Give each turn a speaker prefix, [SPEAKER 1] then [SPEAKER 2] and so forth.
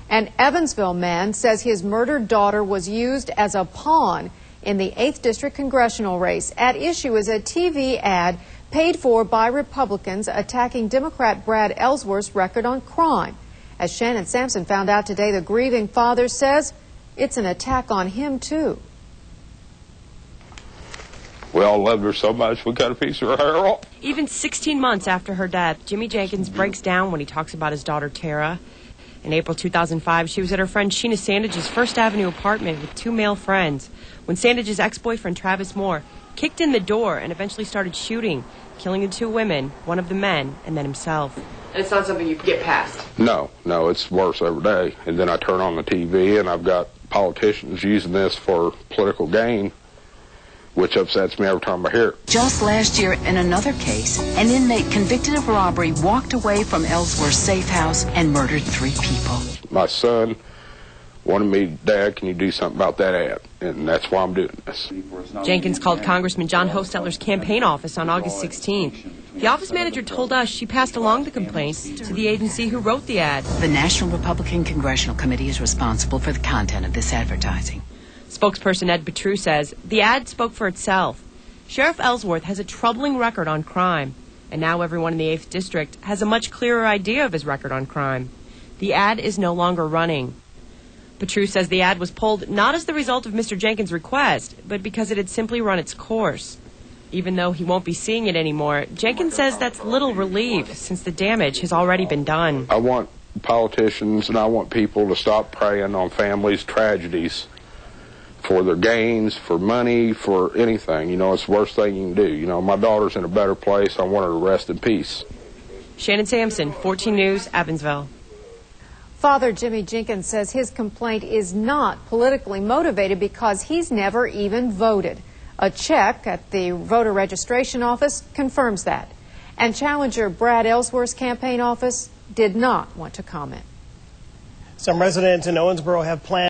[SPEAKER 1] An Evansville man says his murdered daughter was used as a pawn in the 8th District congressional race. At issue is a TV ad paid for by Republicans attacking Democrat Brad Ellsworth's record on crime. As Shannon Sampson found out today, the grieving father says it's an attack on him, too.
[SPEAKER 2] We all loved her so much, we cut a piece of her hair off.
[SPEAKER 3] Even 16 months after her death, Jimmy Jenkins breaks down when he talks about his daughter, Tara. In April 2005, she was at her friend Sheena Sandage's First Avenue apartment with 2 male friends when Sandage's ex-boyfriend, Travis Moore, kicked in the door and eventually started shooting, killing the 2 women, one of the men, and then himself.
[SPEAKER 4] And it's not something you can get past?
[SPEAKER 2] No, it's worse every day. And then I turn on the TV and I've got politicians using this for political gain, which upsets me every time I hear it.
[SPEAKER 5] Just last year, in another case, an inmate convicted of robbery walked away from Ellsworth's safe house and murdered 3 people.
[SPEAKER 2] My son wanted me, Dad, can you do something about that ad? And that's why I'm doing this.
[SPEAKER 3] Jenkins called Congressman John Hostetler's campaign office on August 16th. The office manager told us she passed along the complaints to the agency who wrote the ad.
[SPEAKER 5] The National Republican Congressional Committee is responsible for the content of this advertising.
[SPEAKER 3] Spokesperson Ed Petru says the ad spoke for itself. Sheriff Ellsworth has a troubling record on crime, and now everyone in the 8th District has a much clearer idea of his record on crime. The ad is no longer running. Petru says the ad was pulled not as the result of Mr. Jenkins' request, but because it had simply run its course. Even though he won't be seeing it anymore, Jenkins says that's little relief since the damage has already been done.
[SPEAKER 2] I want politicians and I want people to stop preying on families' tragedies for their gains, for money, for anything. You know, it's the worst thing you can do. You know, my daughter's in a better place. I want her to rest in peace.
[SPEAKER 3] Shannon Sampson, 14 News, Evansville.
[SPEAKER 1] Father Jimmy Jenkins says his complaint is not politically motivated because he's never even voted. A check at the voter registration office confirms that. And challenger Brad Ellsworth's campaign office did not want to comment.
[SPEAKER 6] Some residents in Owensboro have planned